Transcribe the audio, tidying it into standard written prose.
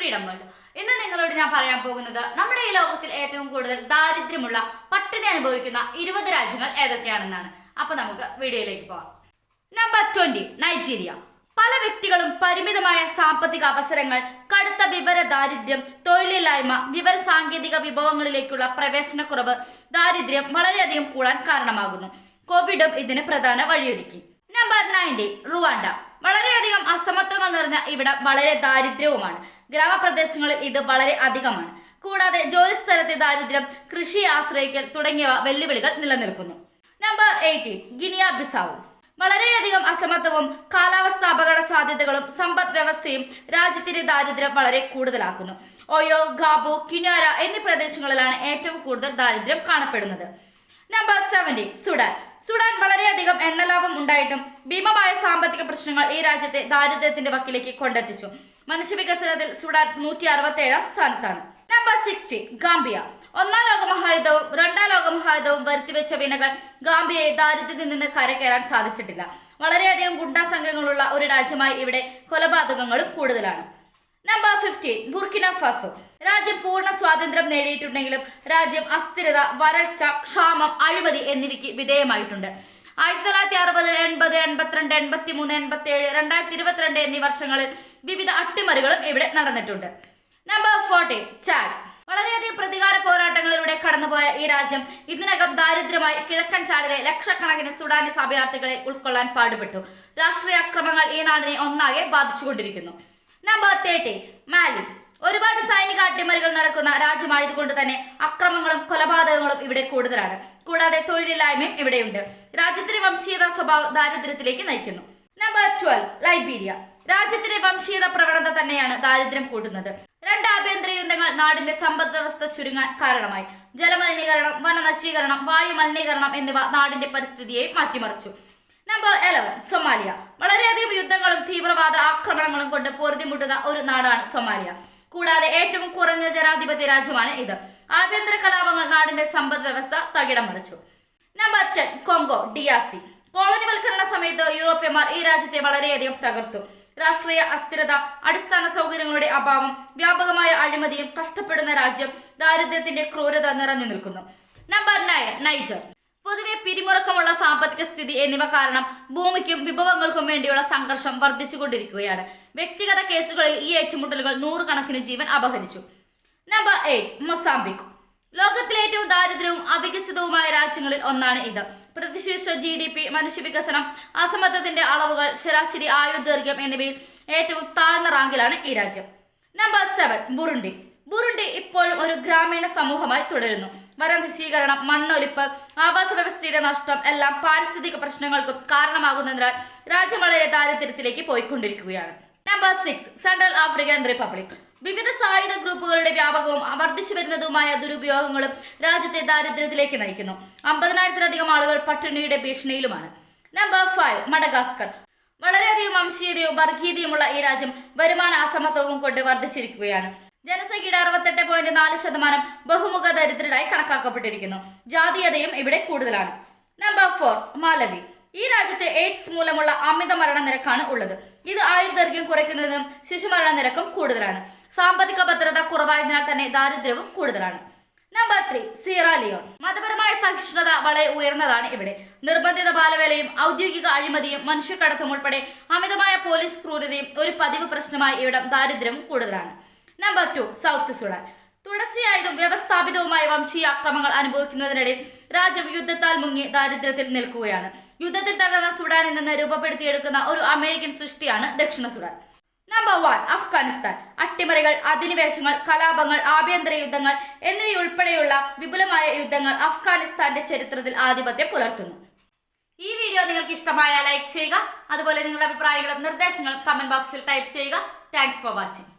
Freedom world. ഇന്ന് നിങ്ങളോട് ഞാൻ പറയാൻ പോകുന്നത് നമ്മുടെ ഈ ലോകത്തിൽ ഏറ്റവും കൂടുതൽ ദാരിദ്ര്യമുള്ള പട്ടിണി അനുഭവിക്കുന്ന 20 രാജ്യങ്ങൾ ഏതൊക്കെയാണെന്നാണ്. അപ്പൊ നമുക്ക് വീഡിയോയിലേക്ക് പോകാം. Number 20 Nigeria. പല വ്യക്തികളും പരിമിതമായ സാമ്പത്തിക അവസരങ്ങൾ, കടുത്ത വിവര ദാരിദ്ര്യം, തൊഴിലില്ലായ്മ, വിവര സാങ്കേതിക വിഭവങ്ങളിലേക്കുള്ള പ്രവേശനക്കുറവ് ദാരിദ്ര്യം വളരെയധികം കൂടാൻ കാരണമാകുന്നു. കോവിഡും ഇതിന് പ്രധാന വഴിയൊരുക്കി. Number 19 Rwanda. വളരെയധികം അസമത്വങ്ങൾ നിറഞ്ഞ ഇവിടം വളരെ ദാരിദ്ര്യവുമാണ്. ഗ്രാമപ്രദേശങ്ങളിൽ ഇത് വളരെ അധികമാണ്. കൂടാതെ ജോലിസ്ഥലത്തെ ദാരിദ്ര്യം, കൃഷിയെ ആശ്രയിക്കൽ തുടങ്ങിയവ വെല്ലുവിളികൾ നിലനിൽക്കുന്നു. Number 18 Guinea Bissau. വളരെയധികം അസമത്വവും കാലാവസ്ഥാ അപകട സാധ്യതകളും സമ്പദ് വ്യവസ്ഥയും രാജ്യത്തിന്റെ ദാരിദ്ര്യം വളരെ കൂടുതലാക്കുന്നു. ഓയോ, ഗാബു, ക്യുനാര എന്നീ പ്രദേശങ്ങളിലാണ് ഏറ്റവും കൂടുതൽ ദാരിദ്ര്യം കാണപ്പെടുന്നത്. Number 70 Sudan. സുഡാൻ വളരെയധികം എണ്ണലാഭം ഉണ്ടായിട്ടും ഭീമമായ സാമ്പത്തിക പ്രശ്നങ്ങൾ ഈ രാജ്യത്തെ ദാരിദ്ര്യത്തിന്റെ വക്കിലേക്ക് കൊണ്ടെത്തിച്ചു. മനുഷ്യവികസനത്തിൽ സുഡാൻ 167 സ്ഥാനത്താണ്. Number 60 Gambia. ഒന്നാം ലോകമഹായുദ്ധവും രണ്ടാം ലോകമഹായുദ്ധവും വരുത്തിവെച്ച വിനകൾ ഗാംബിയയെ ദാരിദ്ര്യത്തിൽ നിന്ന് കരകയറാൻ സാധിച്ചിട്ടില്ല. വളരെയധികം ഗുണ്ടാ സംഘങ്ങളുള്ള ഒരു രാജ്യമായി ഇവിടെ കൊലപാതകങ്ങളും കൂടുതലാണ്. Number 15 Burkina Faso. രാജ്യം പൂർണ്ണ സ്വാതന്ത്ര്യം നേടിയിട്ടുണ്ടെങ്കിലും രാജ്യം അസ്ഥിരത, വരൾച്ച, ക്ഷാമം, അഴിമതി എന്നിവയ്ക്ക് വിധേയമായിട്ടുണ്ട്. 1960, 80, 82, 83, 87, 2022 എന്നീ വർഷങ്ങളിൽ വിവിധ അട്ടിമറികളും ഇവിടെ നടന്നിട്ടുണ്ട്. Number 40 Chad. വളരെയധികം പ്രതികാര പോരാട്ടങ്ങളിലൂടെ കടന്നുപോയ ഈ രാജ്യം ഇതിനകം ദാരിദ്ര്യമായി കിഴക്കൻ ചാഡിലെ ലക്ഷക്കണക്കിന് സുഡാനീസ് അഭയാർത്ഥികളെ ഉൾക്കൊള്ളാൻ പാടുപെട്ടു. രാഷ്ട്രീയ അക്രമങ്ങൾ ഈ നാടിനെ ഒന്നാകെ ബാധിച്ചുകൊണ്ടിരിക്കുന്നു. നമ്പർ 30 മാലി. ഒരുപാട് സൈനിക അട്ടിമറികൾ നടക്കുന്ന രാജ്യമായതുകൊണ്ട് തന്നെ അക്രമങ്ങളും കൊലപാതകങ്ങളും ഇവിടെ കൂടുതലാണ്. കൂടാതെ തൊഴിലില്ലായ്മയും ഇവിടെയുണ്ട്. രാജ്യത്തിന്റെ വംശീയത സ്വഭാവം ദാരിദ്ര്യത്തിലേക്ക് നയിക്കുന്നു. Number 12 Liberia. രാജ്യത്തിന്റെ വംശീയത പ്രവണത തന്നെയാണ് ദാരിദ്ര്യം കൂട്ടുന്നത്. 2 ആഭ്യന്തര യുദ്ധങ്ങൾ നാടിന്റെ സമ്പദ് വ്യവസ്ഥ ചുരുങ്ങാൻ കാരണമായി. ജലമലിനീകരണം, വനനശീകരണം, വായു മലിനീകരണം എന്നിവ നാടിന്റെ പരിസ്ഥിതിയെ മാറ്റിമറിച്ചു. Number 11 Somalia. വളരെയധികം യുദ്ധങ്ങളും തീവ്രവാദ ആക്രമണങ്ങളും കൊണ്ട് പൊറുതിമുട്ടുന്ന ഒരു നാടാണ് സൊമാലിയ. കൂടാതെ ഏറ്റവും കുറഞ്ഞ ജനാധിപത്യ രാജ്യമാണ് ഇത്. ആഭ്യന്തര കലാപങ്ങൾ നാടിന്റെ സമ്പദ് വ്യവസ്ഥ തകിടം മറിച്ചു. Number 10 Congo DRC. കോളനിവൽക്കരണ സമയത്ത് യൂറോപ്യന്മാർ ഈ രാജ്യത്തെ വളരെയധികം തകർത്തു. രാഷ്ട്രീയ അസ്ഥിരത, അടിസ്ഥാന സൗകര്യങ്ങളുടെ അഭാവം, വ്യാപകമായ അഴിമതിയും, കഷ്ടപ്പെടുന്ന രാജ്യം, ദാരിദ്ര്യത്തിന്റെ ക്രൂരത നിറഞ്ഞു നിൽക്കുന്നു. Number 9 Niger. പൊതുവെ പിരിമുറക്കമുള്ള സാമ്പത്തിക സ്ഥിതി എന്നിവ കാരണം ഭൂമിക്കും വിഭവങ്ങൾക്കും വേണ്ടിയുള്ള സംഘർഷം വർദ്ധിച്ചുകൊണ്ടിരിക്കുകയാണ്. വ്യക്തിഗത കേസുകളിൽ ഈ ഏറ്റുമുട്ടലുകൾ 100 കണക്കിന് ജീവൻ അപഹരിച്ചു. Number 8 Mozambique. ലോകത്തിലെ ഏറ്റവും ദാരിദ്ര്യവും അവികസിതവുമായ രാജ്യങ്ങളിൽ ഒന്നാണ് ഇത്. പ്രതിശീർഷ GDP, മനുഷ്യവികസനം, അസമത്വത്തിന്റെ അളവുകൾ, ശരാശരി ആയുർദൈർഘ്യം എന്നിവയിൽ ഏറ്റവും താഴ്ന്ന റാങ്കിലാണ് ഈ രാജ്യം. Number 7 Burundi. ബുറുണ്ടി ഇപ്പോഴും ഒരു ഗ്രാമീണ സമൂഹമായി തുടരുന്നു. വനനശീകരണം, മണ്ണൊലിപ്പ്, ആവാസ വ്യവസ്ഥയുടെ നഷ്ടം എല്ലാം പാരിസ്ഥിതിക പ്രശ്നങ്ങൾക്കും കാരണമാകുന്നതിനാൽ രാജ്യം വളരെ ദാരിദ്ര്യത്തിലേക്ക് പോയിക്കൊണ്ടിരിക്കുകയാണ്. Number 6 central African republic. വിവിധ സായുധ ഗ്രൂപ്പുകളുടെ വ്യാപകവും വർദ്ധിച്ചു വരുന്നതുമായ ദുരുപയോഗങ്ങളും രാജ്യത്തെ ദാരിദ്ര്യത്തിലേക്ക് നയിക്കുന്നു. 50,000-ലധികം ആളുകൾ പട്ടിണിയുടെ ഭീഷണിയിലുമാണ്. Number 5 Madagascar. വളരെയധികം വംശീയതയും വർഗീയതയുമുള്ള ഈ രാജ്യം വരുമാന അസമത്വവും കൊണ്ട് വർദ്ധിച്ചിരിക്കുകയാണ്. ജനസംഖ്യയുടെ 68.4% ബഹുമുഖ ദരിദ്രരായി കണക്കാക്കപ്പെട്ടിരിക്കുന്നു. ജാതീയതയും ഇവിടെ കൂടുതലാണ്. നമ്പർ 4 മാലവി. ഈ രാജ്യത്തെ എയ്ഡ്സ് മൂലമുള്ള അമിത മരണ നിരക്കാണ് ഉള്ളത്. ഇത് ആയുർദൈർഘ്യം കുറയ്ക്കുന്നതിനും ശിശുമരണ നിരക്കും കൂടുതലാണ്. സാമ്പത്തിക ഭദ്രത കുറവായതിനാൽ തന്നെ ദാരിദ്ര്യവും കൂടുതലാണ്. Number 3 Sierra Leone. മതപരമായ സഹിഷ്ണുത വളരെ ഉയർന്നതാണ് ഇവിടെ. നിർബന്ധിത ബാലവേലയും ഔദ്യോഗിക അഴിമതിയും മനുഷ്യക്കടത്തും ഉൾപ്പെടെ അമിതമായ പോലീസ് ക്രൂരതയും ഒരു പതിവ് പ്രശ്നമായി ഇവിടം ദാരിദ്ര്യവും കൂടുതലാണ്. Number 2 South Sudan. തുടർച്ചയായതും വ്യവസ്ഥാപിതവുമായ വംശീയ ആക്രമണങ്ങൾ അനുഭവിക്കുന്നതിനിടെ രാജ്യം യുദ്ധത്താൽ മുങ്ങി ദാരിദ്ര്യത്തിൽ നിൽക്കുകയാണ്. യുദ്ധത്തിൽ തകർന്ന സുഡാനിൽ നിന്ന് രൂപപ്പെടുത്തിയെടുക്കുന്ന ഒരു അമേരിക്കൻ സൃഷ്ടിയാണ് ദക്ഷിണ സുഡാൻ. നമ്പർ 1 അഫ്ഗാനിസ്ഥാൻ. അട്ടിമറികൾ, അധിനിവേശങ്ങൾ, കലാപങ്ങൾ, ആഭ്യന്തര യുദ്ധങ്ങൾ എന്നിവയുൾപ്പെടെയുള്ള വിപുലമായ യുദ്ധങ്ങൾ അഫ്ഗാനിസ്ഥാന്റെ ചരിത്രത്തിൽ ആധിപത്യം പുലർത്തുന്നു. ഈ വീഡിയോ നിങ്ങൾക്ക് ഇഷ്ടമായ ലൈക്ക് ചെയ്യുക. അതുപോലെ നിങ്ങളുടെ അഭിപ്രായങ്ങളും നിർദ്ദേശങ്ങളും കമന്റ് ബോക്സിൽ ടൈപ്പ് ചെയ്യുക. Thanks for watching.